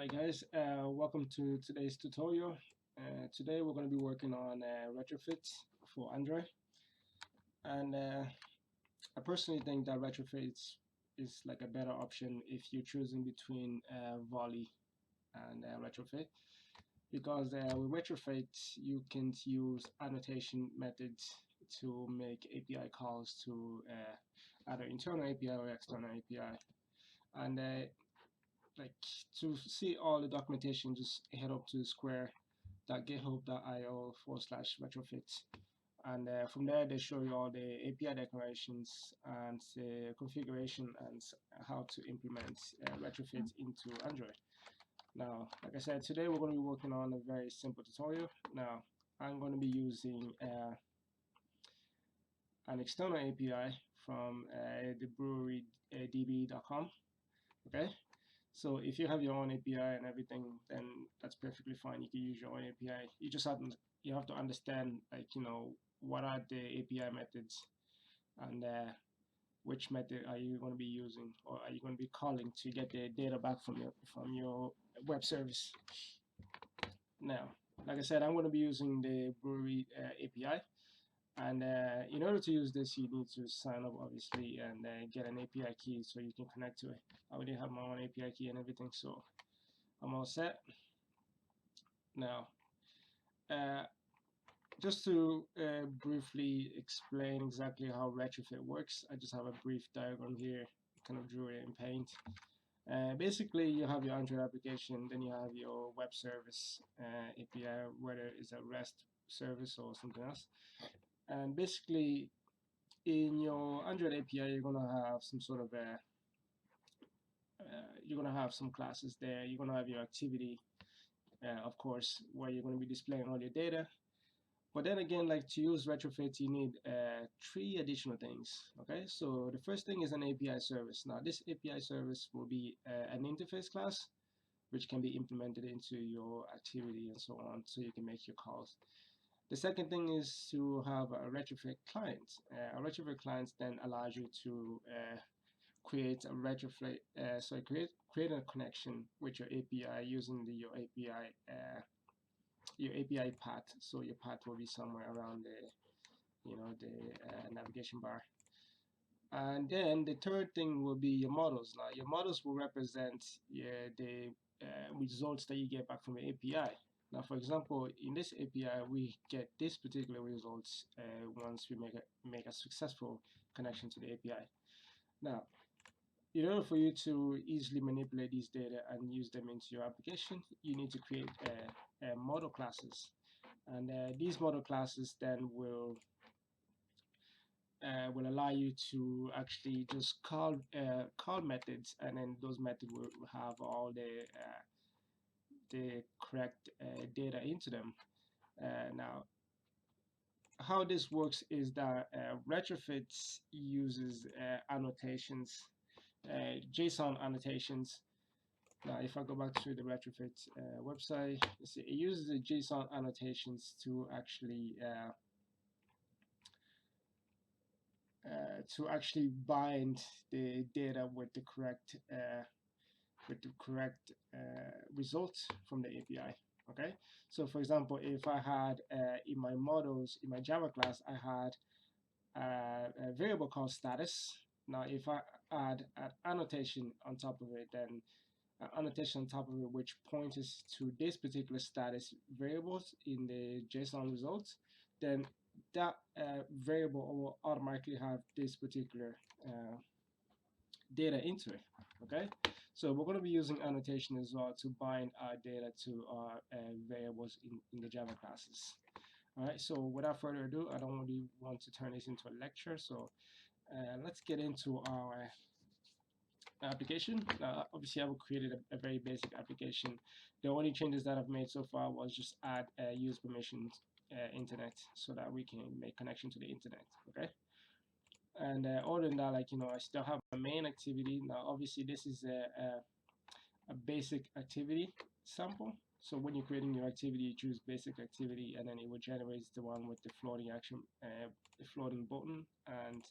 Hi guys, welcome to today's tutorial. Today we're going to be working on Retrofit for Android, and I personally think that Retrofit is like a better option if you're choosing between Volley and Retrofit, because with Retrofit you can use annotation methods to make API calls to either internal API or external API, and like to see all the documentation, just head up to square.github.io/retrofit, and from there they show you all the API declarations and the configuration and how to implement retrofit into Android. Now, like I said, today we're going to be working on a very simple tutorial. Now, I'm going to be using an external API from the brewerydb.com. Okay, so if you have your own API and everything, then that's perfectly fine. You can use your own API. You just have to understand, like, what are the API methods, and which method are you going to be using, or are you going to be calling to get the data back from your web service. Now, like I said, I'm going to be using the brewery API. And in order to use this, you need to sign up, obviously, and get an API key so you can connect to it. I already have my own API key and everything, so I'm all set. Now, just to briefly explain exactly how Retrofit works, I just have a brief diagram here, kind of drew it in Paint. Basically, you have your Android application, then you have your web service API, whether it's a REST service or something else. And basically, in your Android API, you're gonna have some sort of you're gonna have some classes there. You're gonna have your activity, of course, where you're gonna be displaying all your data. But then again, like, to use Retrofit, you need 3 additional things. Okay, so the first thing is an API service. Now, this API service will be an interface class, which can be implemented into your activity and so on, so you can make your calls. The second thing is to have a Retrofit client. A Retrofit client then allows you to create a Retrofit, create a connection with your API using your API path. So your path will be somewhere around the navigation bar. And then the third thing will be your models. Now, your models will represent the results that you get back from the API. Now, for example, in this API, we get this particular results once we make a successful connection to the API. Now, in order for you to easily manipulate these data and use them into your application, you need to create model classes. And these model classes then will allow you to actually just call methods, and then those methods will have all the correct data into them. Now, how this works is that Retrofit uses annotations, JSON annotations. Now, if I go back to the Retrofit website, you see, it uses the JSON annotations to actually bind the data with the correct result from the API. Okay, so for example, if I had in my models, in my Java class, I had a variable called status. Now, if I add an annotation on top of it, then an annotation on top of it which points to this particular status variables in the JSON results, then that variable will automatically have this particular data into it. Okay, so we're going to be using annotation as well to bind our data to our variables in the Java classes. All right, so without further ado, I don't really want to turn this into a lecture, so let's get into our application. Obviously, I've created a very basic application. The only changes that I've made so far was just add use permissions internet, so that we can make connection to the internet. Okay, and other than that, I still have my main activity. Now, obviously, this is a basic activity sample. So when you're creating your activity, you choose basic activity, and then it will generate the one with the floating action, the floating button, and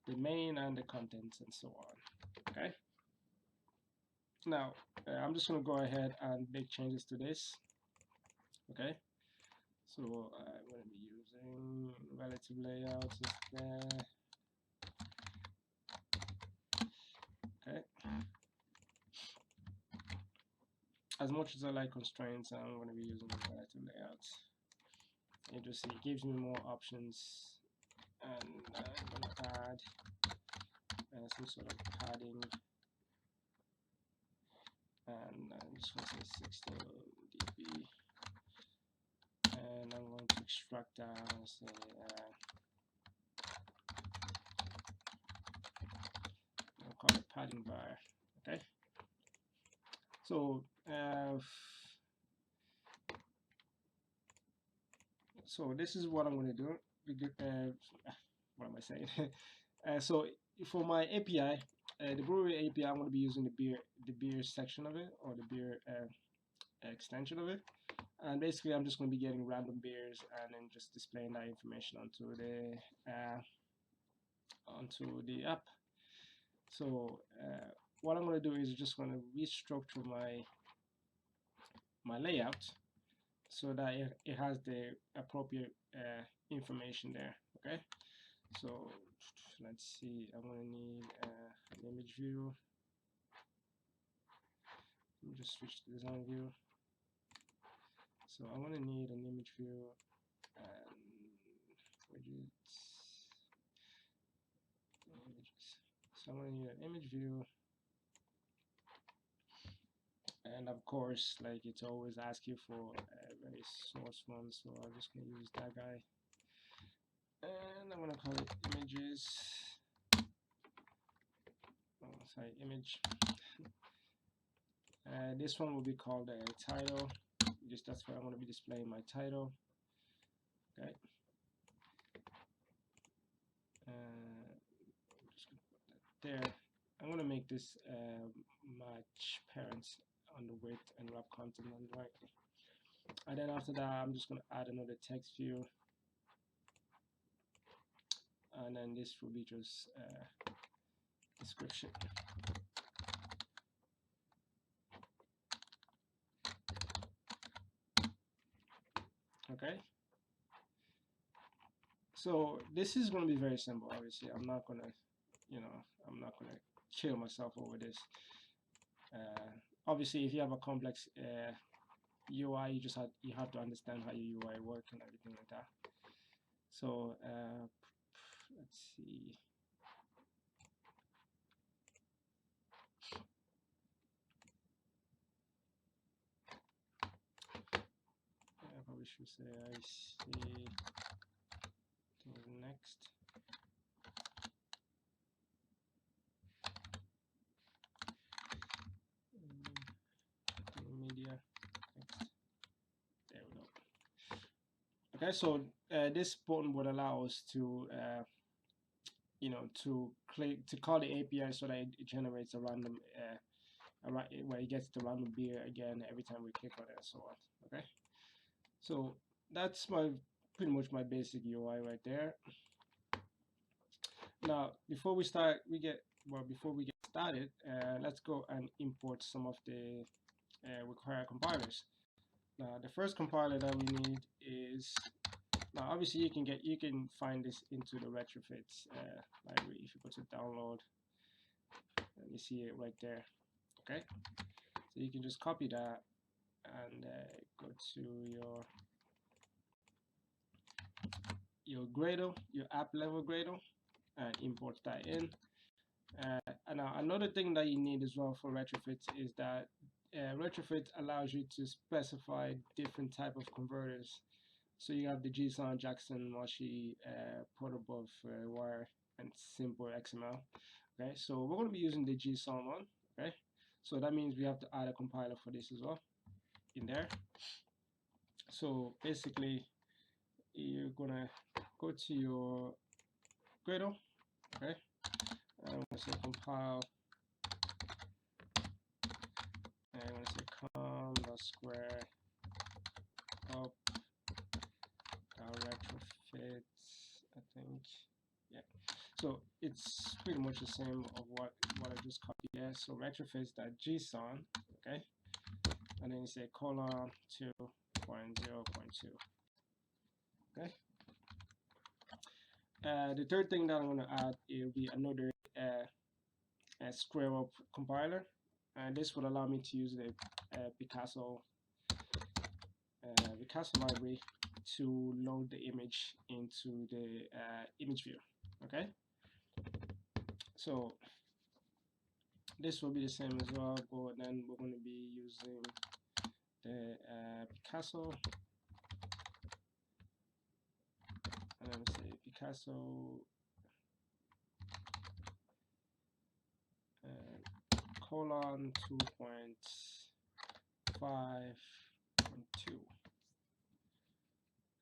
the main and the contents and so on. Okay. Now I'm just going to go ahead and make changes to this. Okay, so I'm going to be using relative layouts instead. Okay, as much as I like constraints, I'm going to be using relative layouts. You just see it gives me more options, and I'm going to add some sort of padding, and I'm just going to say 16 dB, and I'm going to extract that and say I'll call it padding bar. Okay, so so this is what I'm going to do. What am I saying? So for my API, the brewery API, I'm going to be using the beer section of it, or the beer extension of it. And basically, I'm just going to be getting random beers and then just displaying that information onto the app. So what I'm going to do is just going to restructure my layout so that it has the appropriate information there. Okay, so let's see, I'm going to need an image view. Let me just switch to design view. So I'm going to need an image view and widgets. So I'm going to need an image view, and of course, like it's always ask you for a very source one, so I'm just going to use that guy, and I'm going to call it images. Oh, sorry, image. This one will be called a title. Just that's where I'm going to be displaying my title. Okay. Just going to put that there. I'm going to make this match parents on the width and wrap content on the right. And then after that, I'm just going to add another text view. And then this will be just description. Okay. So this is going to be very simple. Obviously, I'm not going to, I'm not going to kill myself over this. Obviously, if you have a complex UI, you have to understand how your UI works and everything like that. So let's see. I probably should say I see next. Media. Next. There we go. Okay, so this button would allow us to to call the API so that it generates a random where it gets the random beer again every time we click on it and so on. Okay, so that's pretty much my basic UI right there. Now before we get started, let's go and import some of the required compilers. Now the first compiler that we need is, now obviously you can find this into the Retrofit library if you go to download, and you see it right there. Okay, so you can just copy that and go to your Gradle, your app level Gradle, and import that in. And now another thing that you need as well for Retrofit is that Retrofit allows you to specify different type of converters. So you have the JSON, Jackson, Moshi, protobuf, wire, and simple XML. Okay, so we're going to be using the JSON one. Okay, so that means we have to add a compiler for this as well in there. So basically, you're gonna go to your Gradle. Okay, I'm gonna say compile. I'm gonna say com.square up retrofit. I think, Yeah. So it's pretty much the same of what I just copied here. So retrofit.json, okay, and then you say colon 2.0.2. Okay. The third thing that I'm going to add will be another Square Up compiler, and this would allow me to use the Picasso library to load the image into the image view. Okay, so this will be the same as well, but then we're going to be using the Picasso, and I'm say Picasso colon 2.5.2.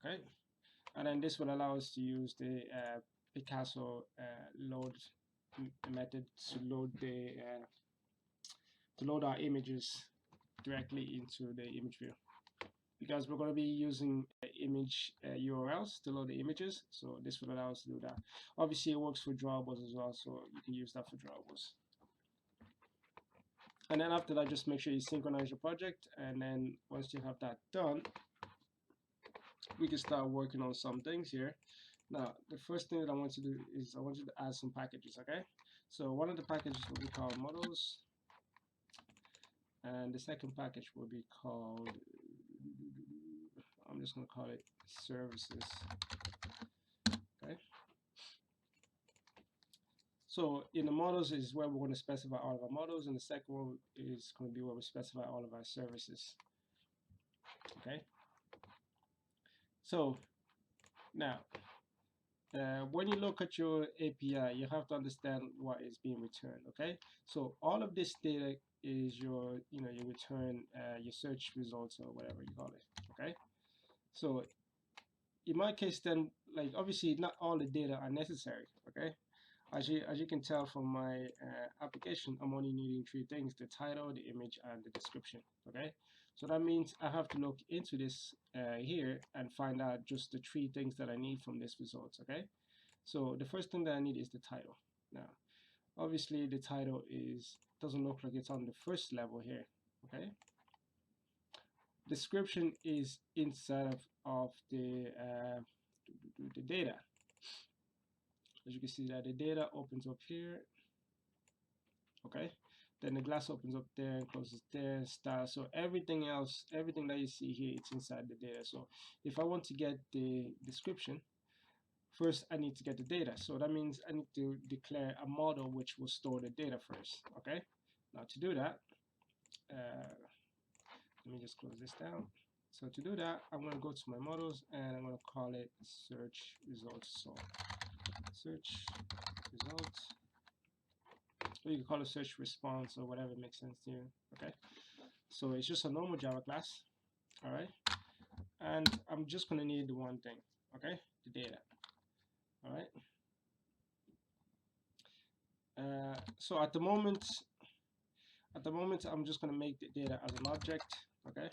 Okay, and then this will allow us to use the Picasso load method to load our images directly into the image view, because we're going to be using image URLs to load the images. So this will allow us to do that. Obviously, it works for drawables as well, so you can use that for drawables. And then after that, just make sure you synchronize your project, and then once you have that done, we can start working on some things here. Now, the first thing that I want to do is I want you to add some packages, okay? So one of the packages will be called models, and the second package will be called, I'm just going to call it services, okay? So in the models is where we're going to specify all of our models, and the second one is going to be where we specify all of our services, okay? So now, when you look at your API, you have to understand what is being returned, okay? So all of this data is your, your return, your search results or whatever you call it, okay? So in my case, then, like, obviously not all the data are necessary, okay? As you can tell from my application, I'm only needing three things: the title, the image, and the description, okay? So that means I have to look into this here and find out just the three things that I need from this results, okay? So the first thing that I need is the title. Now, obviously the title doesn't look like it's on the first level here, okay? Description is inside of the data. As you can see that the data opens up here, okay? Then the glass opens up there and closes there, style. So everything else, everything that you see here, it's inside the data. So if I want to get the description, first I need to get the data. So that means I need to declare a model which will store the data first, okay? Now to do that, let me just close this down. So to do that, I'm going to go to my models and I'm going to call it search results. So search results, or you can call it search response or whatever makes sense to you, okay? So it's just a normal Java class, all right? And I'm just going to need the one thing, okay? The data, all right? So at the moment, I'm just going to make the data as an object, okay?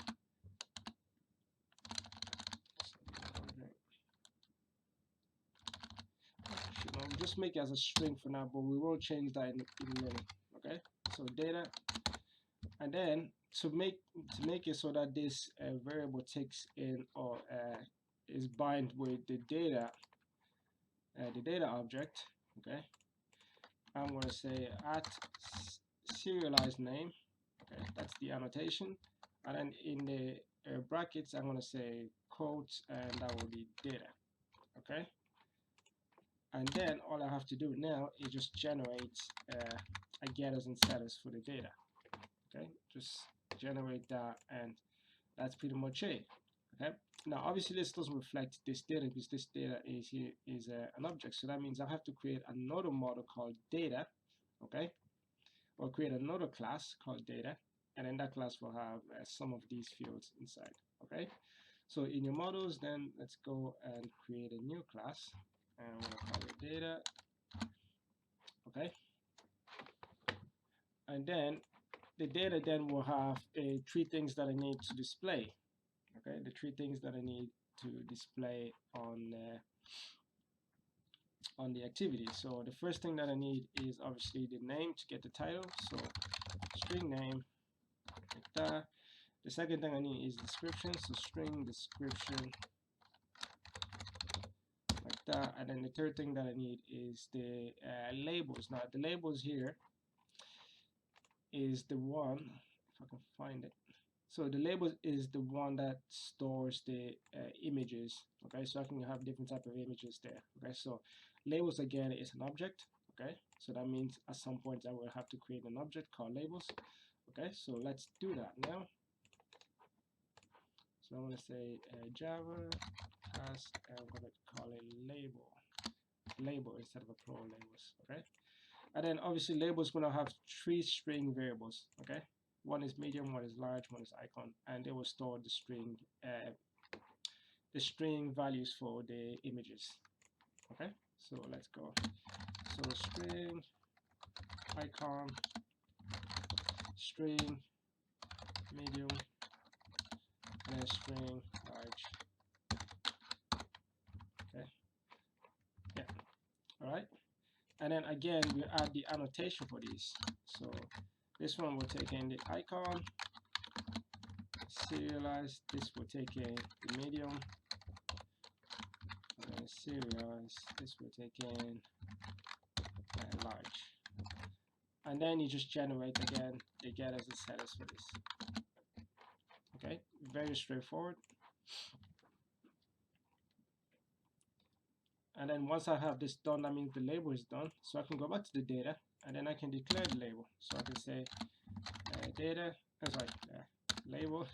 We'll just make it as a string for now, but we will change that in a minute, okay? So data, and then to make it so that this variable takes in or is bind with the data object, okay? I'm going to say at serialized name, okay? That's the annotation, and then in the brackets, I'm going to say quotes, and that will be data, okay? And then all I have to do now is just generate a getters and setters for the data, okay? Just generate that, and that's pretty much it, okay? Now obviously this doesn't reflect this data because this data is here is an object, so that means I have to create another model called data, okay? Or create another class called data, and then that class will have some of these fields inside, okay? So in your models, then let's go and create a new class, and I'm going to call it data, okay? And then the data then will have three things that I need to display, okay? The three things that I need to display on on the activity. So the first thing that I need is obviously the name to get the title. So string name, like that. The second thing I need is description. So string description, like that. And then the third thing that I need is the labels. Now the labels here is the one, if I can find it. So the label is the one that stores the images. Okay, so I can have different type of images there. Okay, so labels again is an object. Okay, so that means at some point I will have to create an object called labels. Okay, so let's do that now. So I'm going to say Java class, and I'm going to call it label instead of a plural labels. Okay, and then obviously label is going to have 3 string variables. Okay, one is medium, one is large, one is icon, and they will store the string values for the images. Okay, so let's go. So string icon, string medium, and then string large. Okay, yeah, all right. And then again, we add the annotation for these. So this one will take in the icon, serialize. This will take in the medium, and then serialize. This will take in large. And then you just generate again the getters and setters for this. Okay, very straightforward. And then once I have this done, that means the label is done. So I can go back to the data, and then I can declare the label. So I can say data, label,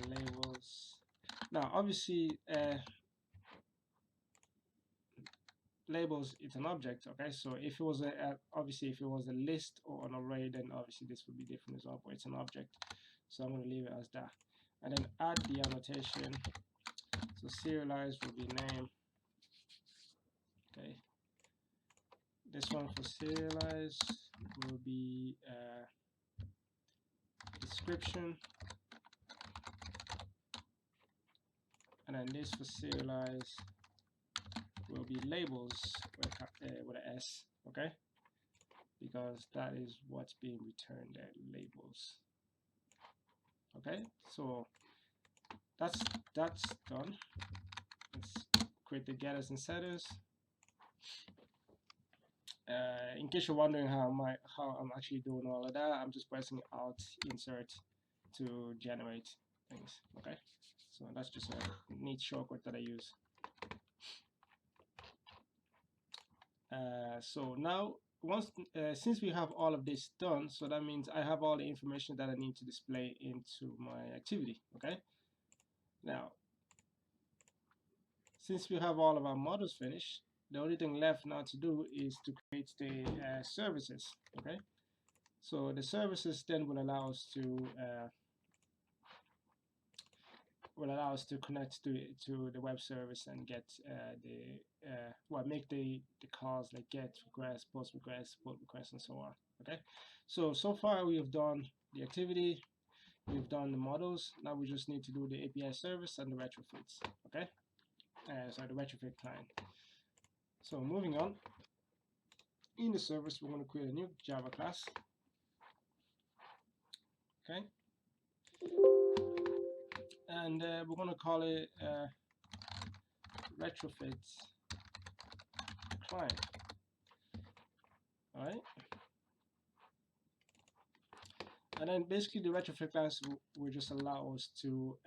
labels. Now, obviously, labels, it's an object. Okay, so if it was obviously if it was a list or an array, then obviously this would be different as well. But it's an object, so I'm going to leave it as that. And then add the annotation. So serialize will be name. Okay, this one for serialize will be description, and then this for serialize will be labels with an S. Okay, because that is what's being returned there, labels. Okay, so that's done. Let's create the getters and setters. In case you're wondering how I'm actually doing all of that, I'm just pressing Alt Insert to generate things. Okay, so that's just a neat shortcut that I use. So now since we have all of this done, so that means I have all the information that I need to display into my activity. Okay, now since we have all of our models finished, the only thing left now to do is to create the services. Okay, so the services then will allow us to connect to the web service and get make the calls like get requests, post requests, pull requests, and so on. Okay, so far we have done the activity, we've done the models. Now we just need to do the API service and the retrofits. Okay, sorry, the retrofit client. So moving on, in the service we're going to create a new Java class. Okay, and we're going to call it Retrofit Client. All right, and then basically the retrofit class will just allow us to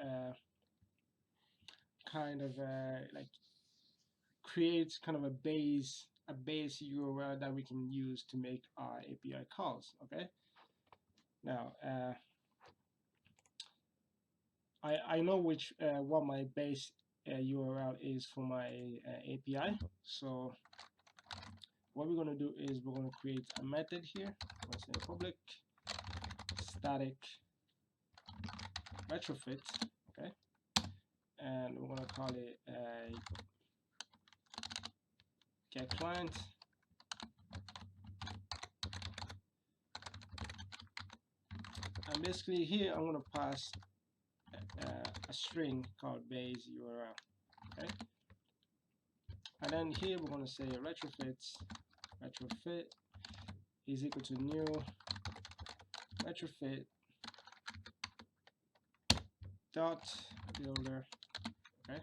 kind of like create kind of a base URL that we can use to make our API calls. Okay, now I know which what my base URL is for my API. So what we're going to do is we're going to create a method here. I'm going to say public static retrofit. Okay, and we're going to call it get client. And basically here I'm going to pass a string called base URL. Okay, And then here we're going to say retrofit is equal to new retrofit dot builder. Okay,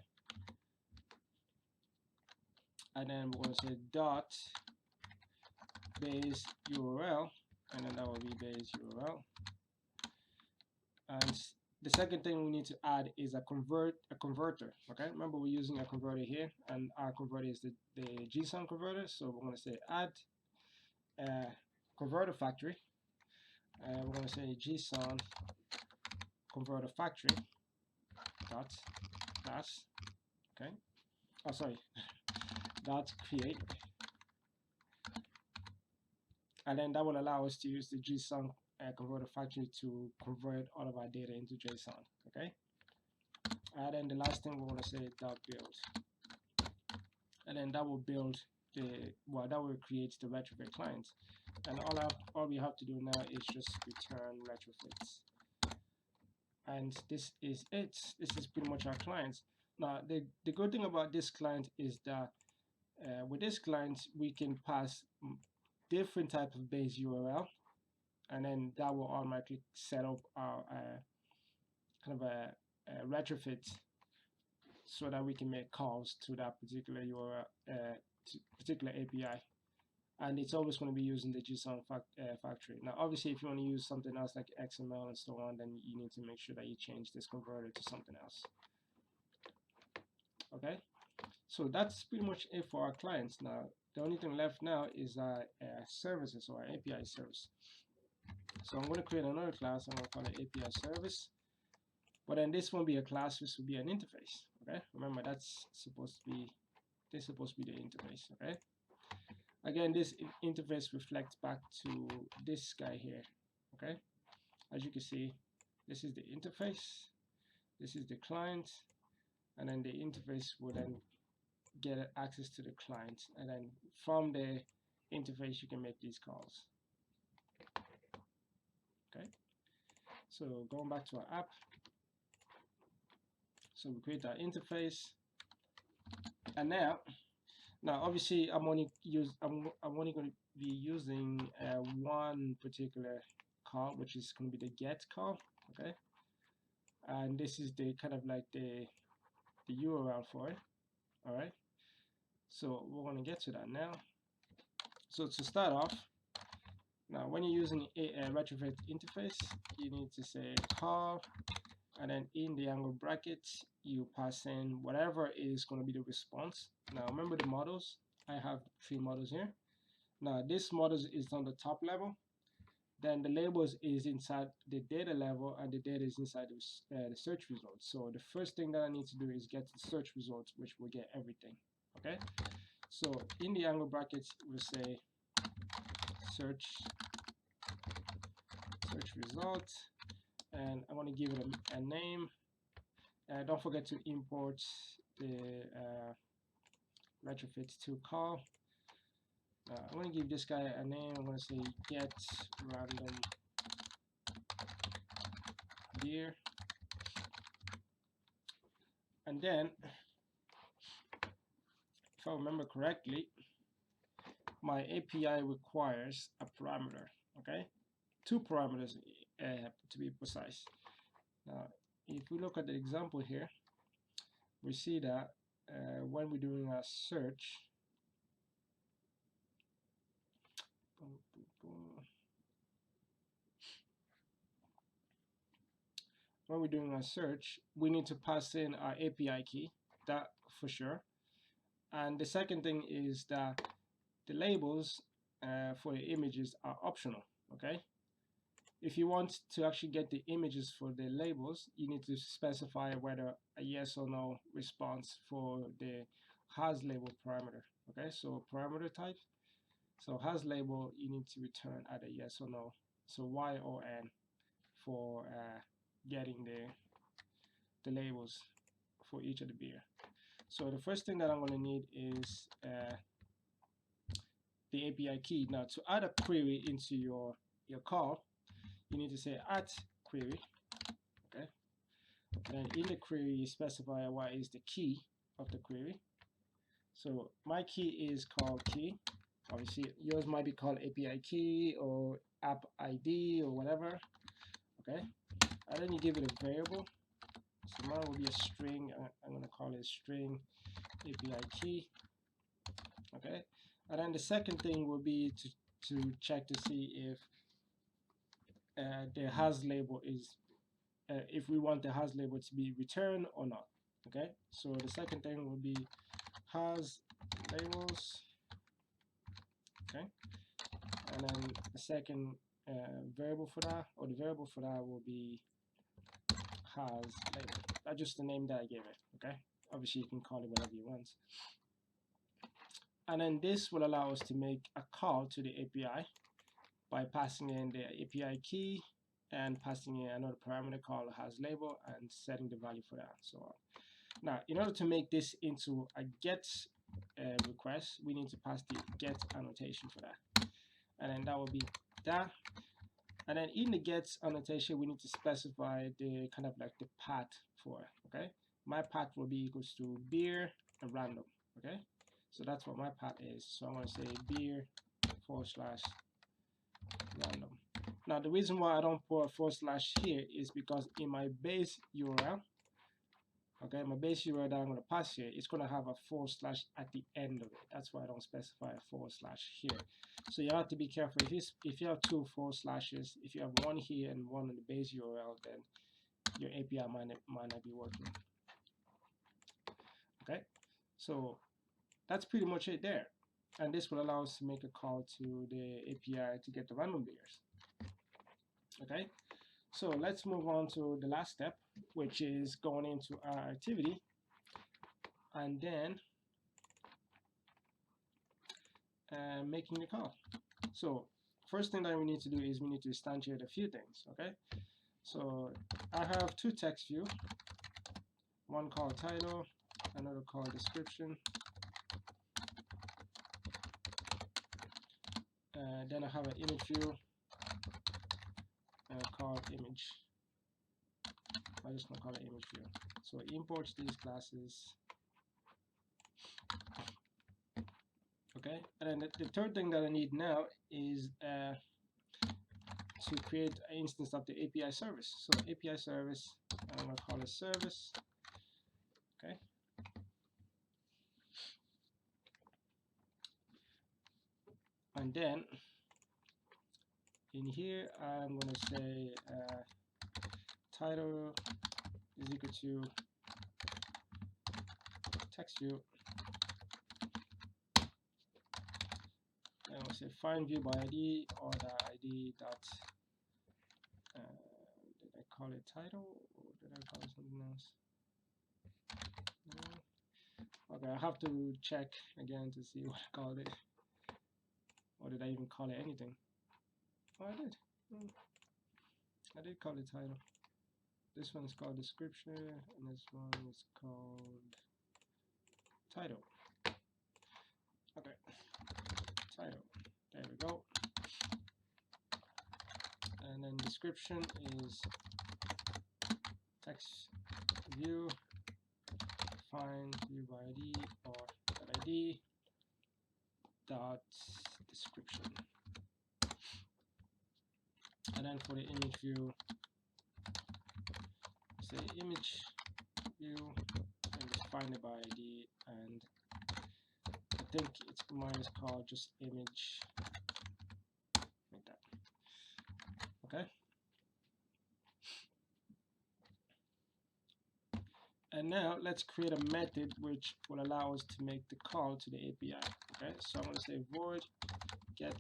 and then we're going to say dot base URL, and then that will be base URL. And the second thing we need to add is a converter. Okay, remember we're using a converter here, and our converter is the JSON converter. So we're going to say add converter factory. We're going to say JSON converter factory dot class. Okay, oh sorry, dot create, and then that will allow us to use the JSON converter factory to convert all of our data into JSON. Okay, and then the last thing we're going to say dot build, and then that will build that will create the retrofit client. And all we have to do now is just return retrofits, and this is it. This is pretty much our client. Now the good thing about this client is that with this client we can pass different type of base URL, and then that will automatically set up our kind of a retrofit so that we can make calls to that particular URL, particular API. And it's always going to be using the JSON factory. Now obviously if you want to use something else like XML and so on, then you need to make sure that you change this converter to something else. Okay, so that's pretty much it for our clients. Now the only thing left now is our services, or our API service. So I'm going to create another class. I'm going to call it API service, but then this won't be a class, this will be an interface. Okay, remember that's supposed to be the interface. Okay, again, this interface reflects back to this guy here. Okay, as you can see, this is the interface, this is the client, and then the interface will then get access to the client, and then from the interface you can make these calls. Okay, so going back to our app, so we create our interface, and now obviously I'm only going to be using one particular call, which is going to be the get call. Okay, and this is the kind of like the URL for it. All right, so we're going to get to that now. So to start off, now when you're using a retrofit interface, you need to say call, and then in the angle brackets you pass in whatever is going to be the response. Now remember the models, I have 3 models here. Now this models is on the top level, then the labels is inside the data level, and the data is inside the search results. So the first thing that I need to do is get the search results, which will get everything. Okay, so in the angle brackets we'll say search result, and I want to give it a name. Don't forget to import the retrofit to call. I'm going to give this guy a name. I'm going to say get random beer, and then if I remember correctly, my API requires a parameter. Okay, 2 parameters to be precise. Now if we look at the example here, we see that when we're doing a search, we need to pass in our API key, that for sure. And the second thing is that the labels for the images are optional. Okay, if you want to actually get the images for the labels, you need to specify whether a yes or no response for the has label parameter. Okay, so parameter type, so has label, you need to return either yes or no, so Y or N for getting the labels for each of the beer. So the first thing that I'm going to need is the API key. Now to add a query into your call, you need to say at query. Okay, and then in the query you specify what is the key of the query. So my key is called key. Obviously, yours might be called API key or app ID or whatever. Okay, and then you give it a variable. So mine will be a string. I'm going to call it string API key. Okay, and then the second thing will be to check to see if the has label is if we want the has label to be returned or not. Okay, so the second thing will be has labels. Okay, and then the second variable for that, or the variable for that, will be has label. That's just the name that I gave it. Okay, obviously you can call it whatever you want. And then this will allow us to make a call to the API by passing in the API key and passing in another parameter called has label and setting the value for that and so on. Now, in order to make this into a get request, we need to pass the get annotation for that. And then that will be that. And then in the get annotation, we need to specify the kind of like the path for it. Okay, my path will be equals to beer and random. Okay, so that's what my path is. So I'm going to say beer / random. Now the reason why I don't put / here is because in my base URL, okay, my base URL that I'm going to pass here, it's going to have a / at the end of it. That's why I don't specify a / here. So you have to be careful. If you have two /, if you have one here and one in the base URL, then your API might not be working. Okay, so that's pretty much it there. And this will allow us to make a call to the API to get the random beers. Okay, so let's move on to the last step, which is going into our activity and then making the call. So first thing that we need to do is we need to instantiate a few things. Okay, so I have two text view, one called title, another called description. Then I have an image view called image. I'm just going to call it image view. So it imports these classes. Okay, and then the third thing that I need now is to create an instance of the API service. So API service, I'm going to call it service. Okay. And then in here, I'm going to say title is equal to text view. And I'll say find view by ID or the ID dot. Did I call it title or did I call it something else? No. Okay, I have to check again to see what I called it. Or did I even call it anything? Oh, I did. I did call it title. This one is called description, and this one is called title. Okay, title. There we go. And then description is text view, find view by ID or ID dot description. And then for the image view, say image view and just find it by ID, and I think mine is called just image, like that. Okay. And now let's create a method which will allow us to make the call to the API. Okay, so I'm going to say void get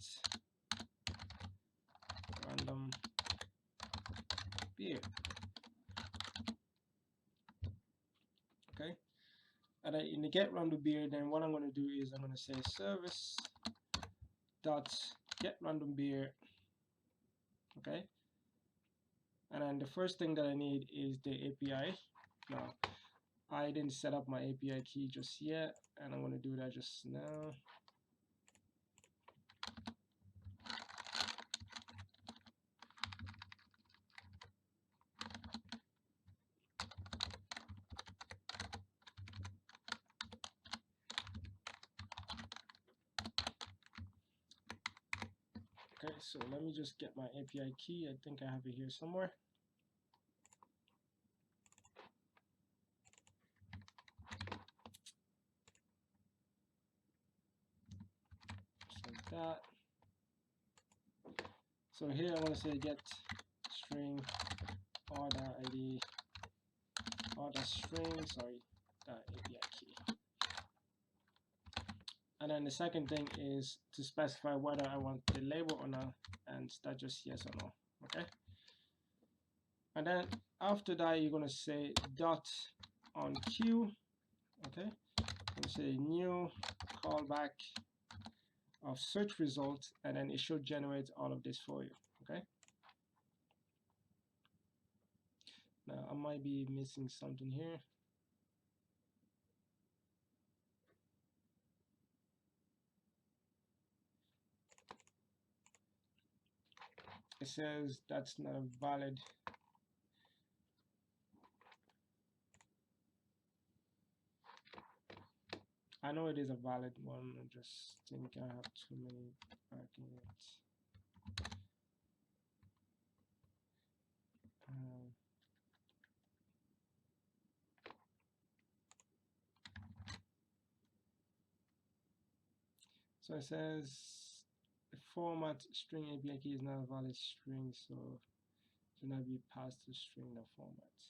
random beer. Okay, and in the get random beer, then what I'm going to do is I'm going to say service dot get random beer. Okay, and then the first thing that I need is the API. Now I didn't set up my API key just yet, and I'm going to do that just now. so let me just get my API key. I think I have it here somewhere. Just like that. So here I want to say get string order ID order string, sorry, API key. And then the second thing is to specify whether I want the label or not, and that's just yes or no. Okay. And then after that, you're gonna say dot on queue. Okay. We'll say new callback of search result, and then it should generate all of this for you. Okay. Now I might be missing something here. It says that's not a valid. I know it is a valid one. I just think I have too many arguments. So it says the format string API key is not a valid string, so it should not be passed to string the format.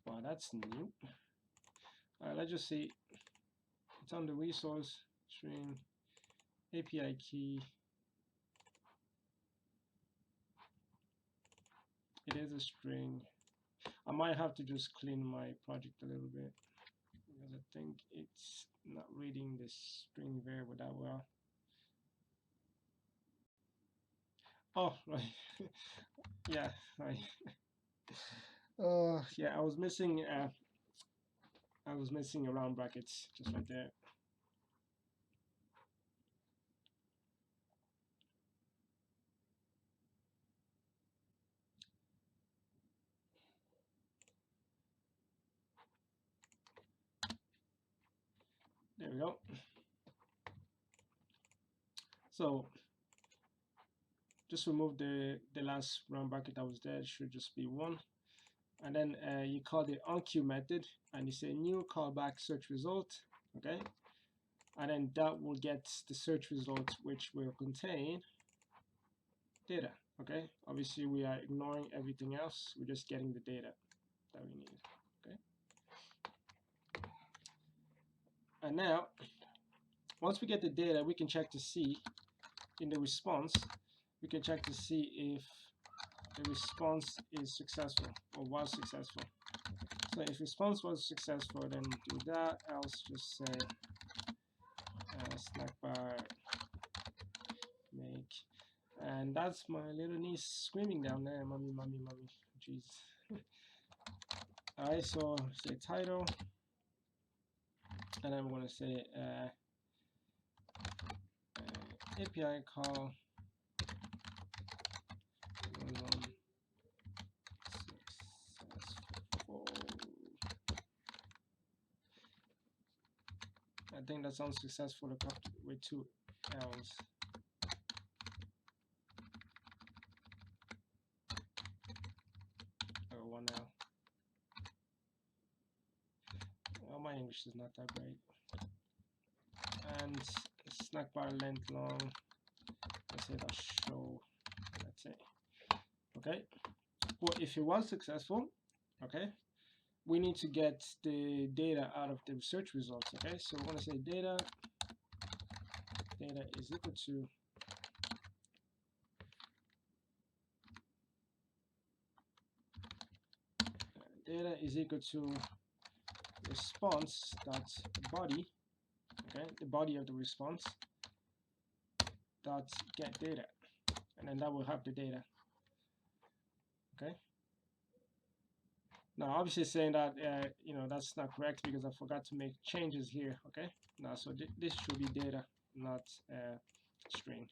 Wow, that's new. Alright, let's just see. It's on the resource string API key. It is a string. I might have to just clean my project a little bit because I think it's not reading this string variable that well. Oh, right. Yeah, right. Yeah, I was missing round brackets just right there. There we go. So just remove the last round bracket that was there. It should just be 1. And then you call the onQueue method and you say new callback search result. Okay. And then that will get the search result, which will contain data. Okay. Obviously we are ignoring everything else. We're just getting the data that we need. Okay. And now once we get the data, we can check to see in the response, we can check to see if the response is successful or was successful. So if response was successful, then do that, else just say snack bar make. And that's my little niece screaming down there, mommy, mommy, mommy, jeez. Alright, so say title, and I'm going to say API call successful. I think that sounds successful with 2 L's. Or 1 L. Well, my English is not that great. And snack bar length long. Let's say that show. That's it. Okay. Well, if it was successful, okay, we need to get the data out of the search results. Okay, so we're going to say data is equal to response dot body, okay, the body of the response dot get data, and then that will have the data. Okay. Now, obviously, saying that you know, that's not correct because I forgot to make changes here. Okay. Now, so this should be data, not string.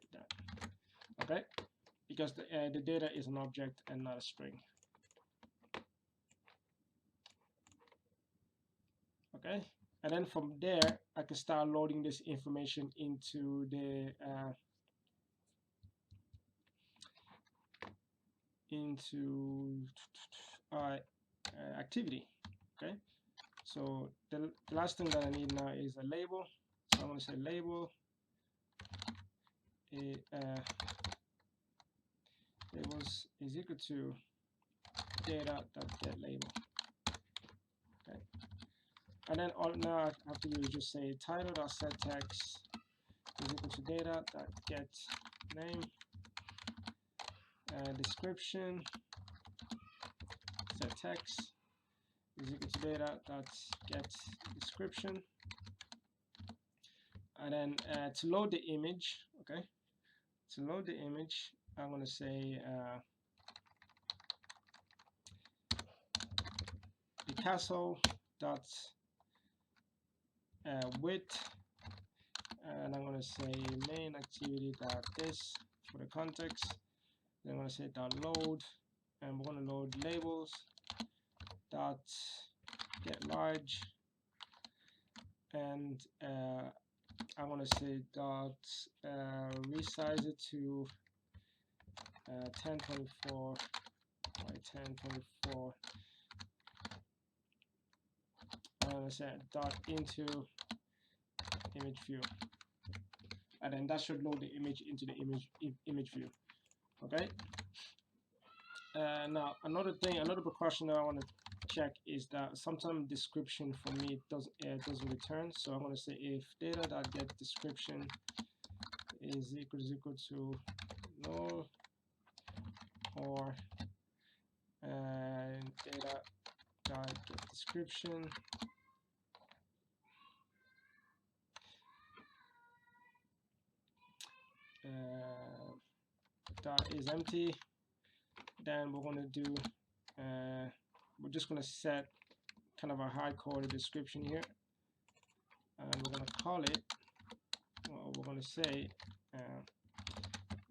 Data. Okay, because the data is an object and not a string. Okay, and then from there I can start loading this information into the activity. Okay, so the last thing that I need now is a label. So I'm going to say label labels is equal to data.getLabel. Okay, and then all now I have to do is just say title.setText is equal to data.getName, description setText is equal to data.getDescription, and then to load the image, okay, to load the image I'm going to say Picasso dot width, and I'm going to say main activity dot this for the context. Then I'm going to say dot load, and we're going to load labels dot get large, and I'm going to say dot resize it to 1024 by 1024. I'm going to say dot into image view, and then that should load the image into the image view. Okay. Now another precaution that I want to check is that sometimes description for me doesn't return. So I'm going to say if data.getDescription is equal to null, or data.getDescription dot is empty, then we're going to do we're just going to set kind of a hard-coded description here, and we're going to call it, well, we're going to say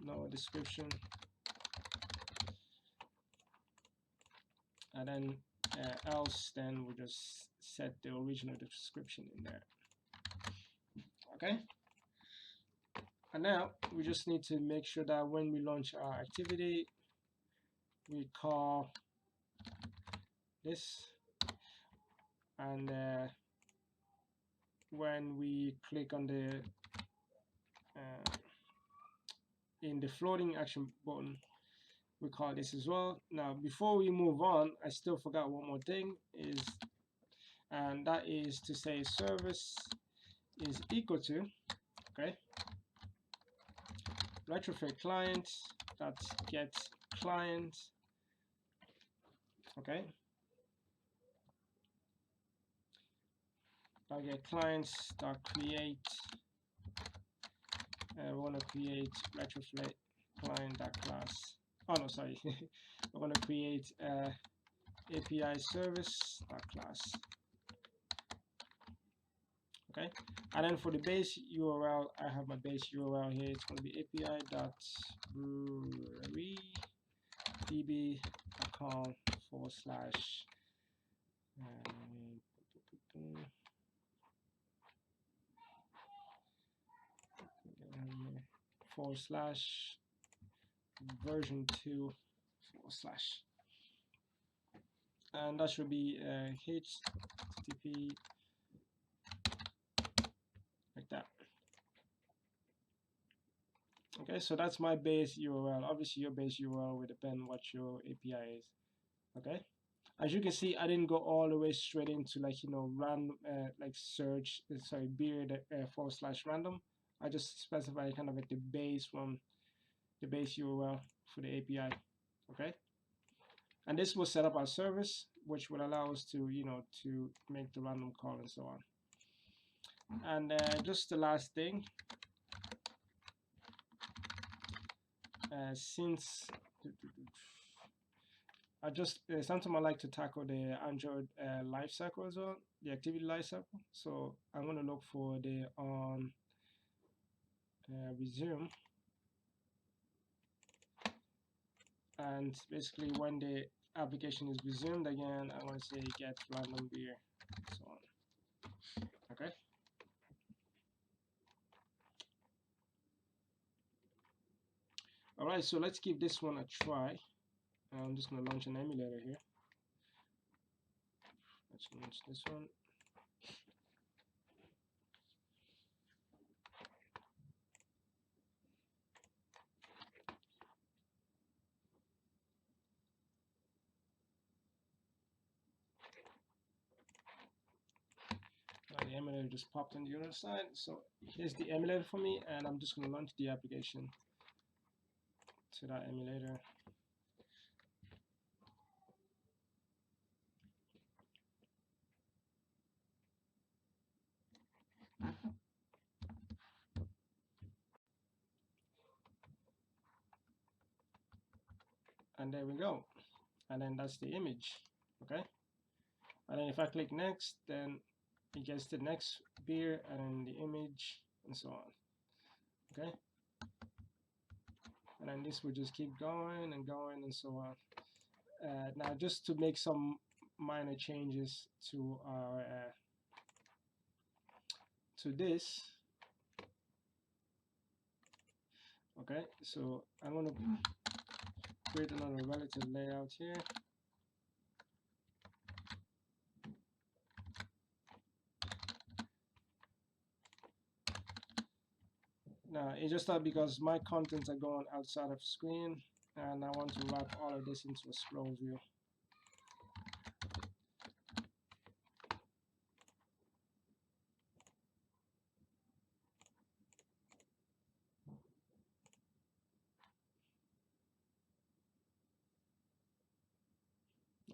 no description, and then else then we'll just set the original description in there. Okay, and now we just need to make sure that when we launch our activity we call this, and when we click on the in the floating action button we call this as well. Now before we move on, I still forgot one more thing, and that is to say service is equal to, okay, retrofit client dot get client, okay, dot get clients dot create, we want to create retrofit client dot class. Oh no, sorry. We're going to create API service dot class. Okay, and then for the base URL, I have my base URL here. It's going to be api.brewery.db.com / version 2 / and that should be HTTP like that. Okay, so that's my base URL. Obviously your base URL will depend what your API is. Okay, as you can see, I didn't go all the way straight into like, you know, random like search beard / random. I just specify kind of like the base one, the base URL for the API. Okay, and this will set up our service, which will allow us to, you know, to make the random call and so on. And just the last thing, since I just sometimes I like to tackle the Android lifecycle as well, the activity lifecycle. So I'm going to look for the on resume, and basically when the application is resumed again, I'm going to say get random beer, so on. Alright, so let's give this one a try. I'm just going to launch an emulator here. Let's launch this one. The emulator just popped on the other side. So here's the emulator for me, and I'm just going to launch the application to that emulator. And there we go. And then that's the image. Okay. And then if I click next, then it gets the next beer and then the image and so on. Okay. And then this will just keep going and going and so on. Now just to make some minor changes to our to this. Okay, so I'm going to create another relative layout here. Now it's just that because my contents are going outside of screen, and I want to wrap all of this into a scroll view.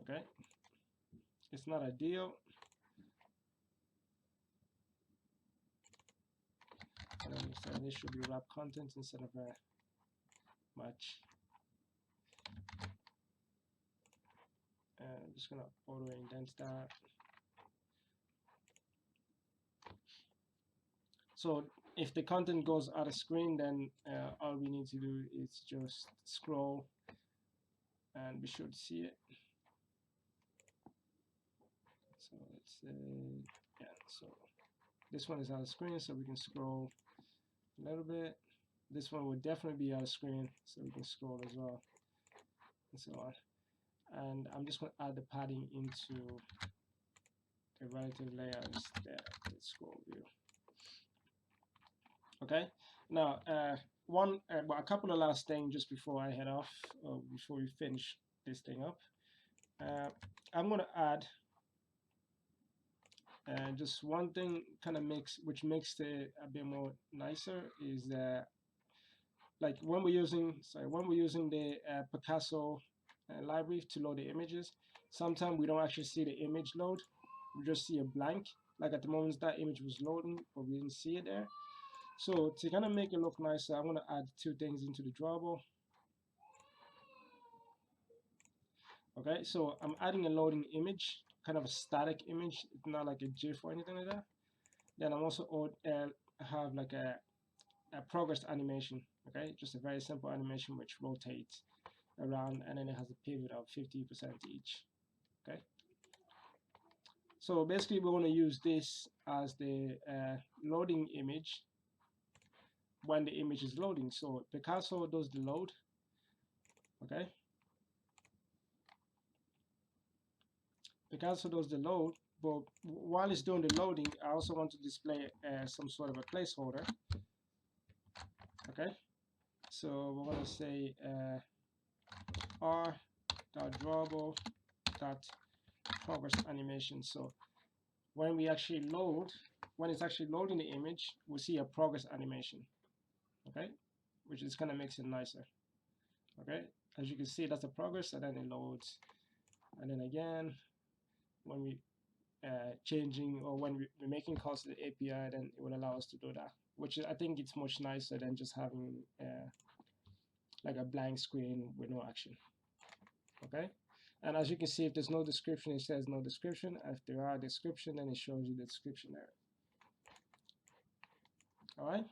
Okay, it's not ideal. And then so this should be wrap content instead of a match. I'm just gonna auto indent that. So if the content goes out of screen, then all we need to do is just scroll and be sure to see it. So let's say, yeah, so this one is out of screen, so we can scroll a little bit. This one will definitely be out of screen, so we can scroll as well, and so on. And I'm just going to add the padding into the relative layout instead, the scroll view. Okay, now well, a couple of last things just before I head off, or before we finish this thing up. I'm going to add just one thing kind of which makes it a bit more nicer is like when we're using the Picasso library to load the images, sometimes we don't actually see the image load, we just see a blank. Like at the moment that image was loading, but we didn't see it there. So to kind of make it look nicer, I'm going to add two things into the drawable. Okay, so I'm adding a loading image, kind of a static image. It's not like a GIF or anything like that. Then I'm also have like a progress animation. Okay, just a very simple animation which rotates around, and then it has a pivot of 50% each. Okay, so basically we're going to use this as the loading image when the image is loading. So Picasso does the load. Okay, Picasso does the load, but while it's doing the loading, I also want to display some sort of a placeholder. Okay, so we're going to say r.drawable.progress animation. So when we actually load, when it's actually loading the image, we'll see a progress animation. Okay, which is kind of makes it nicer. Okay, as you can see, that's the progress, and then it loads, and then again, when we changing, or when we're making calls to the API, then it will allow us to do that, which I think it's much nicer than just having like a blank screen with no action. Okay, and as you can see, if there's no description, it says no description. If there are description, then it shows you the description there. All right.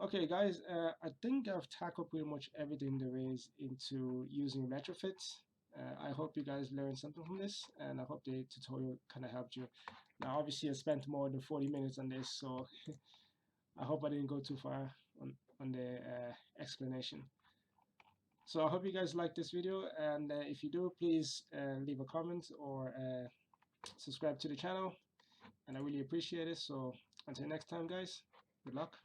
Okay, guys, I think I've tackled pretty much everything there is into using retrofits. I hope you guys learned something from this, and I hope the tutorial kind of helped you. Now, obviously, I spent more than 40 minutes on this, so I hope I didn't go too far on the explanation. So I hope you guys like this video, and if you do, please leave a comment or subscribe to the channel, and I really appreciate it. So until next time, guys, good luck.